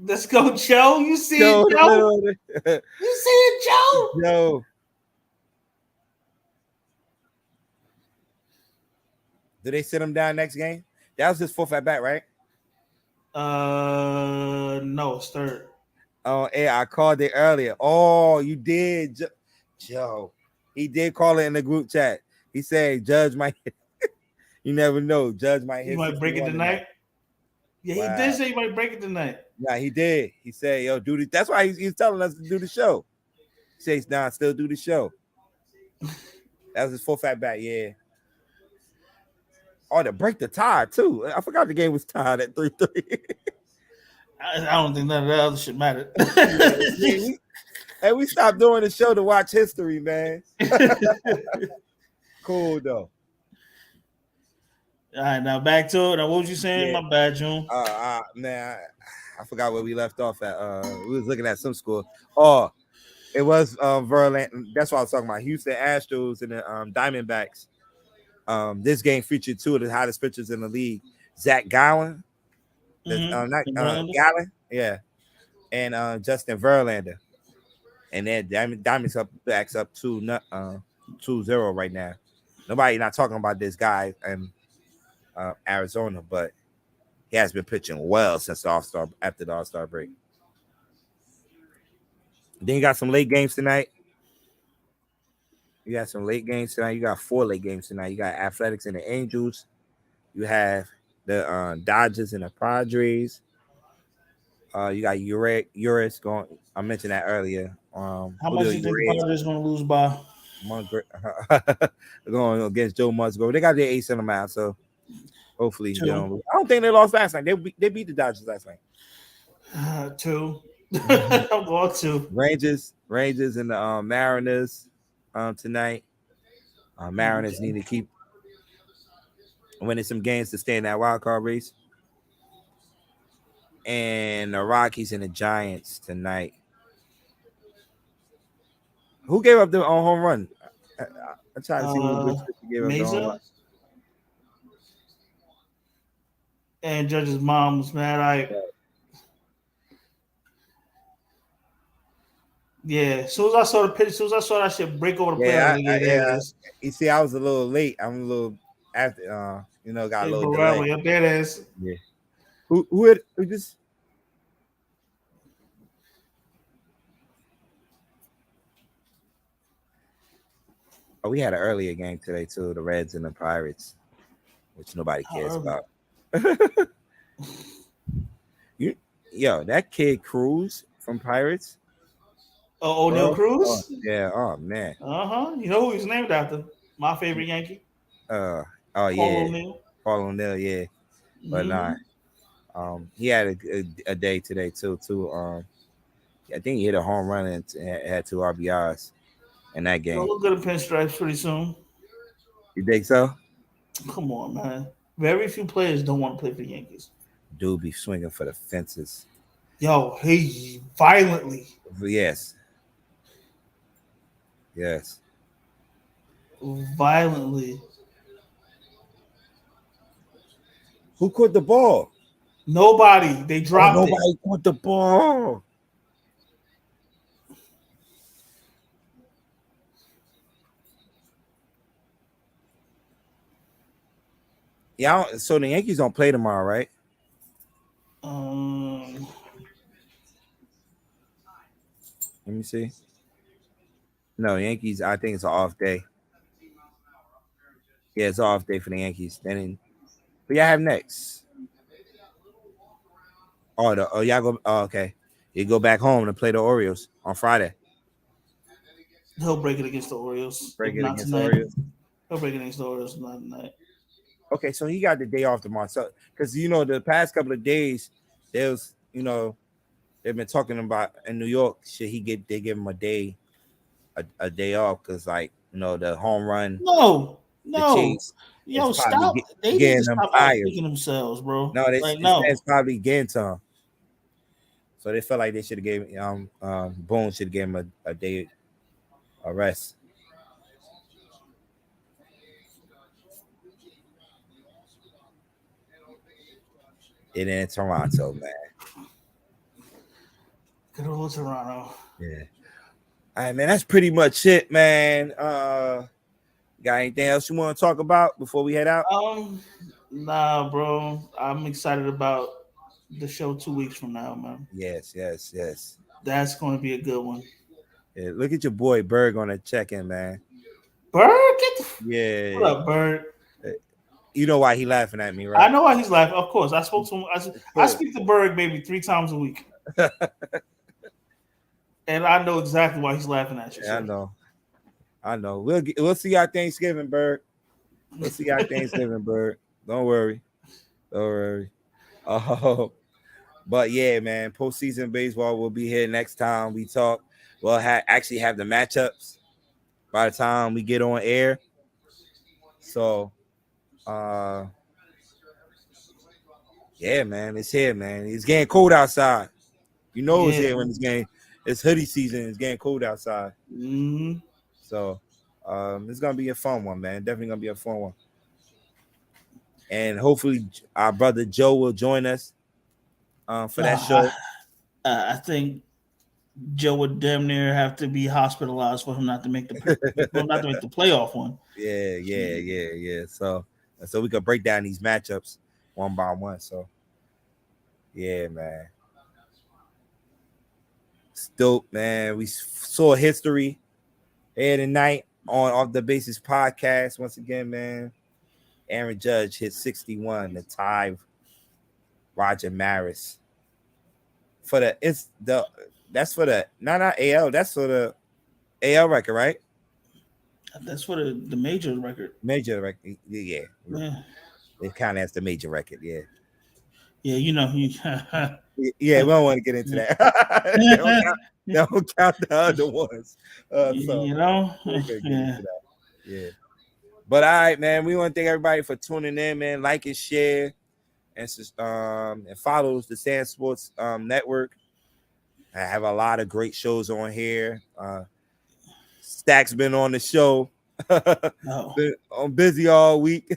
[SPEAKER 2] Let's go, Joe. You see it, Joe? You see it, Joe?
[SPEAKER 1] Joe. Do they sit him down next game? That was his 4th at bat, right?
[SPEAKER 2] No, it's 3rd.
[SPEAKER 1] Oh, yeah, I called it earlier. Oh, you did, Joe. He did call it in the group chat. He said Judge might. You never know. Judge might hit.
[SPEAKER 2] He might break it tonight. Yeah, he did say he might break it tonight.
[SPEAKER 1] Yeah, he did. He said, "Yo, do the." That's why he's telling us to do the show. He says, "Nah, still do the show." That was his 4th at bat. Yeah. Oh, to break the tie too. I forgot the game was tied at 3-3.
[SPEAKER 2] I don't think none of that other shit mattered.
[SPEAKER 1] Hey, we stopped doing the show to watch history, man. Cool though.
[SPEAKER 2] All right, now back to it. Now, what was you saying?
[SPEAKER 1] Yeah.
[SPEAKER 2] My bad, June.
[SPEAKER 1] Man, I forgot where we left off at. We was looking at some score. Oh, It was Verlander. That's what I was talking about. Houston Astros and the Diamondbacks. This game featured two of the hottest pitchers in the league. Zach Gowen, not Gallen, yeah, and Justin Verlander. And then Diamonds up backs up 2-0 right now. Nobody not talking about this guy in Arizona, but he has been pitching well since the after the All-Star break. Then you got some late games tonight. You got 4 late games tonight. You got Athletics and the Angels. You have the Dodgers and the Padres. You got Urias going. I mentioned that earlier.
[SPEAKER 2] How much do you think the Padres going to lose by?
[SPEAKER 1] Going against Joe Musgrove. They got their ace in the mound, so hopefully they don't lose. I don't think they lost last night. They beat the Dodgers last night.
[SPEAKER 2] 2. I'm going 2.
[SPEAKER 1] Rangers and the Mariners tonight. Mariners need to keep winning some games to stay in that wild card race. And the Rockies and the Giants tonight. Who gave up the home run? I'm trying to see who gave up the home run.
[SPEAKER 2] And Judge's mom was mad. As soon as I saw the pitch, as soon as I saw that shit break over the plate,
[SPEAKER 1] you see, I was a little late. I'm a little after, got a little delay.
[SPEAKER 2] Up there, it is.
[SPEAKER 1] Yeah. Who just? Oh, we had an earlier game today too. The Reds and the Pirates, which nobody cares about. That kid Cruz from Pirates.
[SPEAKER 2] Oh, O'Neill Cruz?
[SPEAKER 1] Oh, yeah. Oh man.
[SPEAKER 2] You know who he's named after? My favorite Yankee.
[SPEAKER 1] Paul O'Neill. Yeah. But nah. He had a day today too. I think he hit a home run and had 2 RBIs in that game.
[SPEAKER 2] He'll look good in pinstripes pretty soon.
[SPEAKER 1] You think so?
[SPEAKER 2] Come on, man. Very few players don't want to play for the Yankees.
[SPEAKER 1] Dude be swinging for the fences.
[SPEAKER 2] Yo, violently.
[SPEAKER 1] Yes.
[SPEAKER 2] Violently.
[SPEAKER 1] Who caught the ball?
[SPEAKER 2] Nobody. They dropped it.
[SPEAKER 1] Nobody caught the ball. Yeah, so the Yankees don't play tomorrow, right? Let me see. No, Yankees, I think it's an off day. Yeah, it's an off day for the Yankees. Then who y'all have next? Y'all go. Oh, okay. You go back home to play the Orioles on Friday.
[SPEAKER 2] He'll break it against the Orioles.
[SPEAKER 1] He'll break it against the
[SPEAKER 2] Orioles not tonight.
[SPEAKER 1] Okay, so he got the day off tomorrow. So, because the past couple of days, they've been talking about in New York, should they give him a day off because the home run.
[SPEAKER 2] No. Yo, stop. They need to stop picking themselves, bro.
[SPEAKER 1] No, it's probably getting to him. So they felt like they should have gave Boone should have gave him a day of rest. It in Toronto, man.
[SPEAKER 2] Good old Toronto.
[SPEAKER 1] Yeah. All right, man. That's pretty much it, man. Got anything else you want to talk about before we head out?
[SPEAKER 2] Nah, bro. I'm excited about the show 2 weeks from now, man.
[SPEAKER 1] Yes.
[SPEAKER 2] That's going to be a good one.
[SPEAKER 1] Yeah, look at your boy Berg on the check-in, man.
[SPEAKER 2] Berg?
[SPEAKER 1] Yeah.
[SPEAKER 2] What up, Berg?
[SPEAKER 1] You know why he laughing at me, right?
[SPEAKER 2] I know why he's laughing. Of course. I spoke to him. I speak to Berg maybe 3 times a week. And I know exactly why he's laughing at you.
[SPEAKER 1] Yeah, I know. We'll see y'all Thanksgiving, Berg. We'll see y'all Thanksgiving, Berg. Don't worry. Oh, but yeah, man. Postseason baseball will be here next time we talk. We'll actually have the matchups by the time we get on air. So, yeah, man. It's here, man. It's getting cold outside. It's here when it's getting. it's hoodie season. It's getting cold outside.
[SPEAKER 2] Mm-hmm.
[SPEAKER 1] So it's gonna be a fun one, man. Definitely gonna be a fun one. And hopefully our brother Joe will join us for that show.
[SPEAKER 2] I think Joe would damn near have to be hospitalized for him not to make the playoff one.
[SPEAKER 1] Yeah. So we could break down these matchups one by one. So yeah, man. It's dope, man. We saw history here tonight on Off the Basis podcast. Once again, man. Aaron Judge hit 61 to tie Roger Maris. That's for the not AL, that's for the AL record, right?
[SPEAKER 2] That's for the major record.
[SPEAKER 1] Major record, yeah. It kind of has the major record, yeah.
[SPEAKER 2] Yeah, you know,
[SPEAKER 1] Yeah, we don't want to get into that. they don't count the other ones. So
[SPEAKER 2] you know,
[SPEAKER 1] yeah. Yeah. But all right, man. We want to thank everybody for tuning in, man. Like and share, and follows the SamzSportz network. I have a lot of great shows on here. Stack's been on the show. I'm busy all week.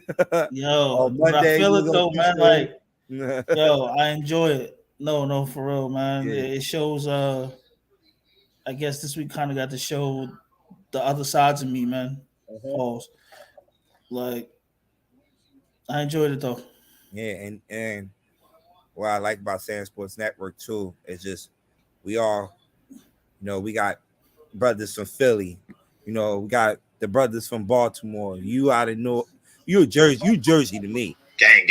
[SPEAKER 2] Yo,
[SPEAKER 1] on
[SPEAKER 2] but I feel it though, man.
[SPEAKER 1] Tuesday.
[SPEAKER 2] Like, yo, I enjoy it. No, for real, man.
[SPEAKER 1] Yeah.
[SPEAKER 2] It shows. I guess this week kind of got to show the other sides of me, man. Pause. Like, I enjoyed it though.
[SPEAKER 1] Yeah, and what I like about SamzSportz Network too is just we all, we got brothers from Philly, we got the brothers from Baltimore. You out of North, you Jersey to me.
[SPEAKER 3] Gang.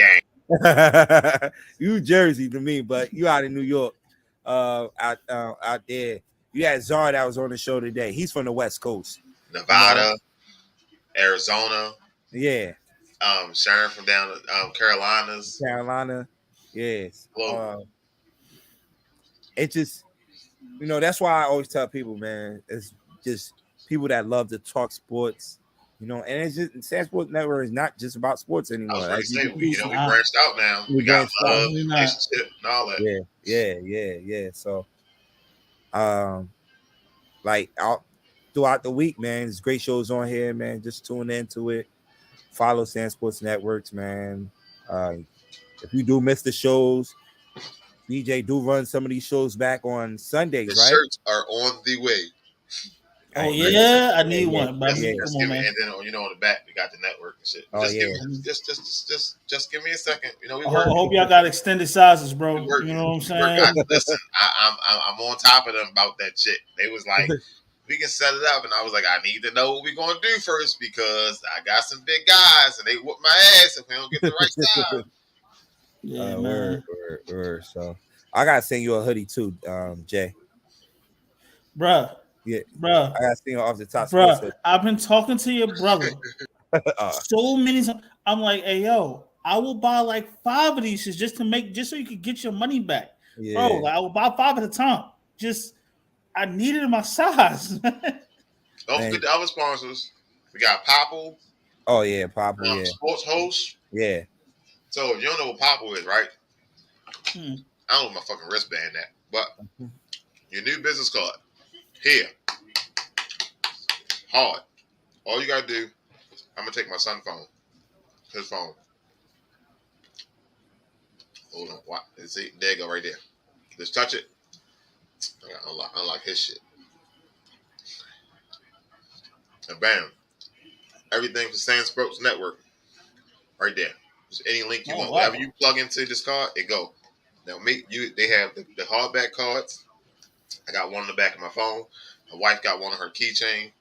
[SPEAKER 1] You Jersey to me, but you out of New York, out there. You had Czar that was on the show today. He's from the West Coast,
[SPEAKER 3] Nevada, Arizona.
[SPEAKER 1] Yeah.
[SPEAKER 3] Sharon from down Carolinas.
[SPEAKER 1] Carolina, yes. It just, that's why I always tell people, man, it's just people that love to talk sports, and it's just SamzSportz Network is not just about sports anymore.
[SPEAKER 3] I was going to say, we branched out now. We got love, relationship, and all that.
[SPEAKER 1] Yeah. So, throughout the week, man, there's great shows on here, man. Just tune into it. Follow SamzSportz Networks, man. If you do miss the shows, DJ do run some of these shows back on Sundays,
[SPEAKER 3] the
[SPEAKER 1] right?
[SPEAKER 3] Shirts are on the way.
[SPEAKER 2] Oh yeah, I need one. But
[SPEAKER 3] come on, man. And then on the back we got the network and shit. Just give me a second. We
[SPEAKER 2] I hope y'all got extended sizes, bro. You know what I'm saying?
[SPEAKER 3] Listen, I'm on top of them about that shit. They was like, we can set it up, and I was like, I need to know what we're gonna do first because I got some big guys and they whoop my ass if we don't get the right time.
[SPEAKER 2] Yeah, man.
[SPEAKER 1] Word. So I gotta send you a hoodie too, Jay.
[SPEAKER 2] Bruh.
[SPEAKER 1] Yeah,
[SPEAKER 2] bruh.
[SPEAKER 1] I gotta send you off the top.
[SPEAKER 2] Bruh, I've been talking to your brother so many times. I'm like, hey yo, I will buy like 5 of these just so you can get your money back.
[SPEAKER 1] Yeah.
[SPEAKER 2] Bro, I will buy 5 at a time. I need it in my size.
[SPEAKER 3] Don't forget the other sponsors. We got Popple.
[SPEAKER 1] Oh yeah, Popple. Yeah.
[SPEAKER 3] Sports Host.
[SPEAKER 1] Yeah.
[SPEAKER 3] So if you don't know what Popple is, right? I don't know my fucking wristband that, but your new business card here, hard. All you gotta do, I'm gonna take my son's phone, his phone. Hold on, what? See, there you go, right there. Just touch it. I gotta unlock his shit. And bam, everything for SamzSportz Network, right there. Just any link you want, whatever you plug into this card, it go. Now, they have the hardback cards. I got one in the back of my phone. My wife got one on her keychain.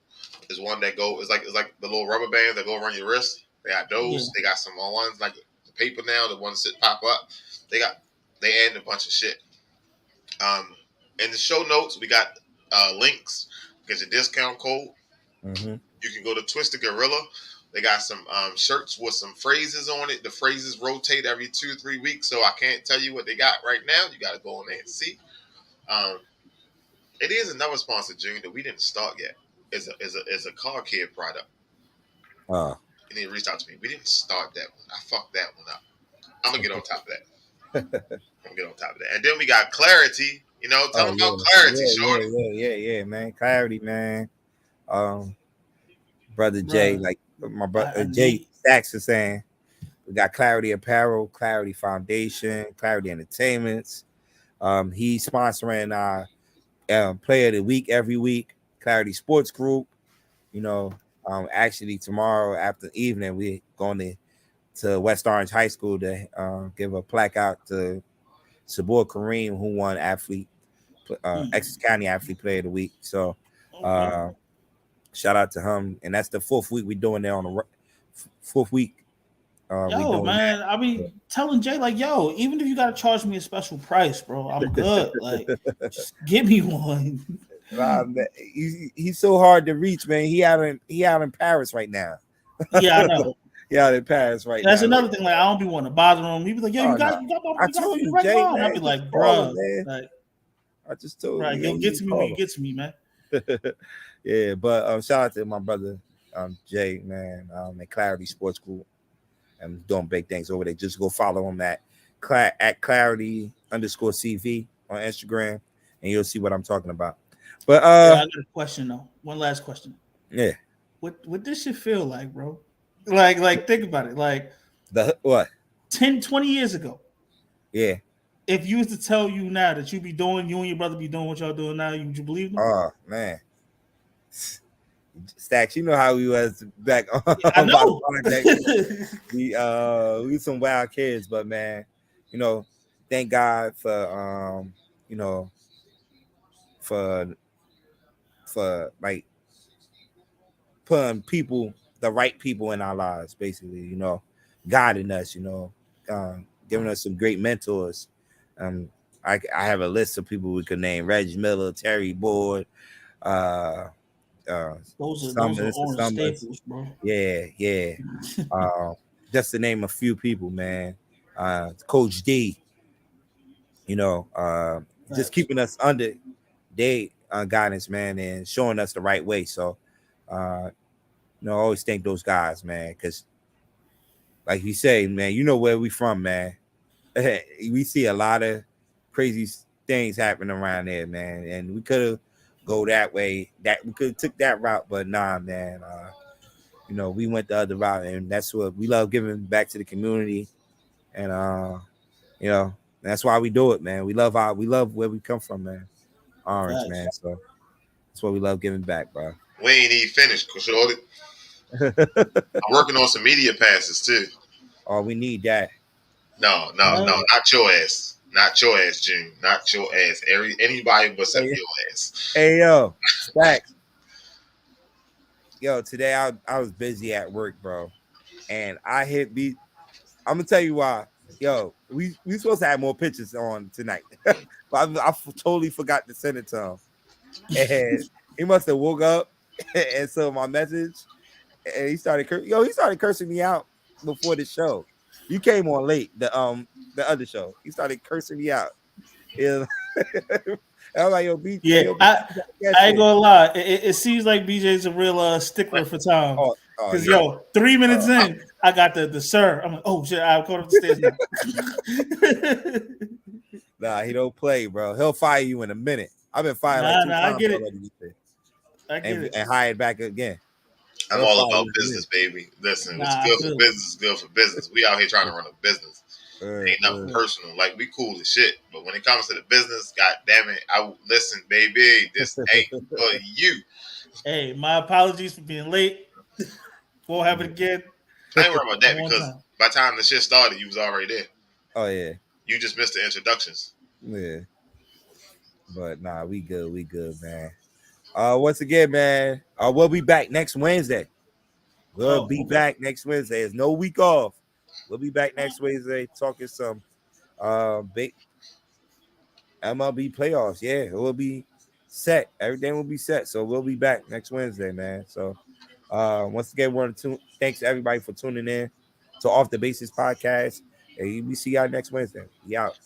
[SPEAKER 3] There's one that it's like the little rubber bands that go around your wrist. They got those. Yeah. They got some ones like the paper now, the ones that pop up. They added a bunch of shit. In the show notes, we got links. Get your discount code.
[SPEAKER 1] Mm-hmm.
[SPEAKER 3] You can go to Twisted Gorilla. They got some shirts with some phrases on it. The phrases rotate every 2 or 3 weeks, so I can't tell you what they got right now. You got to go on there and see. It is another sponsor, June, that we didn't start yet. Is a car care product. And they reached out to me. We didn't start that one. I fucked that one up. I'm gonna get on top of that. And then we got Clarity. You know, tell them about clarity, shorty.
[SPEAKER 1] Yeah, man. Clarity, man. Brother Jay, like my brother Jay Stacks is saying, we got Clarity Apparel, Clarity Foundation, Clarity Entertainments. He's sponsoring our Player of the Week every week. Clarity Sports Group. You know, actually tomorrow after evening we're going to West Orange High School to give a plaque out to Sabor Kareem, who won Essex County Athlete Player of the Week. So shout out to him. And that's the fourth week we're doing there on the fourth week.
[SPEAKER 2] Yo, man, I be telling Jay, like, yo, even if you gotta charge me a special price, bro, I'm good. Like, just give me one.
[SPEAKER 1] Man, he's so hard to reach, man. He out in Paris right now.
[SPEAKER 2] Yeah, I know.
[SPEAKER 1] He out in Paris right now.
[SPEAKER 2] That's another thing. Like, I don't be wanting to bother him. He be like, yo, you got
[SPEAKER 1] I told you, Jay, man.
[SPEAKER 2] I'll be like, bro, like,
[SPEAKER 1] I just told you.
[SPEAKER 2] You'll get to me when you get to me, man.
[SPEAKER 1] Yeah, but shout out to my brother Jay, man, at Clarity Sports Group. I'm doing big things over there. Just go follow him at Clarity_CV on Instagram, and you'll see what I'm talking about. But
[SPEAKER 2] I got a question though. One last question.
[SPEAKER 1] Yeah.
[SPEAKER 2] What this shit feel like, bro? Like think about it. Like
[SPEAKER 1] the what?
[SPEAKER 2] 10, 20 years ago.
[SPEAKER 1] Yeah.
[SPEAKER 2] If you was to tell you now that you and your brother be doing what y'all doing now, would you believe them?
[SPEAKER 1] Oh man. Stacks, you know how we was back on.
[SPEAKER 2] I know.
[SPEAKER 1] We some wild kids, but man, you know, thank God for you know, for like putting the right people in our lives, basically, you know, guiding us, you know, giving us some great mentors. I have a list of people we could name: Reg Miller, Terry Boyd,
[SPEAKER 2] those are staples, bro.
[SPEAKER 1] Yeah. Just to name a few people, man. Coach D, you know, just keeping us under their guidance, man, and showing us the right way. So, you know, I always thank those guys, man, because, like you say, man, you know where we from, man. We see a lot of crazy things happening around there, man, and we could have go that way. That we could have took that route, but nah, man. You know, we went the other route, and that's what we love, giving back to the community, and you know, that's why we do it, man. We love where we come from, man. Orange, man. So that's why we love giving back, bro.
[SPEAKER 3] We ain't even finished, shorty. I'm working on some media passes too.
[SPEAKER 1] Oh, we need that.
[SPEAKER 3] No, not your ass. Not your ass, June. Not your ass. Anybody but your ass.
[SPEAKER 1] Hey, yo, Stacks. Yo, today I was busy at work, bro, and I hit beat. I'm gonna tell you why. Yo, we supposed to have more pictures on tonight, but I totally forgot to send it to him, and he must have woke up and saw my message, and he started cursing me out before the show. You came on late, the other show. He started cursing me out. Yeah. I'm like, yo, BJ.
[SPEAKER 2] Yeah, I ain't gonna lie. It seems like BJ's a real stickler for time. Because yo, 3 minutes in, I got the sir. I'm like, oh shit, I'll go up the stairs now.
[SPEAKER 1] Nah, he don't play, bro. He'll fire you in a minute. I've been fired like 2 times already.
[SPEAKER 2] I get it.
[SPEAKER 1] And hired back again.
[SPEAKER 3] I'm all about business, baby. Listen, what's good for business is good for business. We out here trying to run a business. Ain't nothing personal. Like, we cool as shit. But when it comes to the business, god damn it, listen, baby, this ain't for you.
[SPEAKER 2] Hey, my apologies for being late. Won't happen again.
[SPEAKER 3] I ain't worried about that because by the time the shit started, you was already there.
[SPEAKER 1] Oh, yeah.
[SPEAKER 3] You just missed the introductions.
[SPEAKER 1] Yeah. But nah, we good, man. Once again, man, we'll be back next Wednesday. We'll be back next Wednesday. There's no week off. We'll be back next Wednesday talking some big MLB playoffs. Yeah, it will be set. Everything will be set. So we'll be back next Wednesday, man. So once again, thanks everybody for tuning in to Off the Basis podcast. And we see y'all next Wednesday. We out.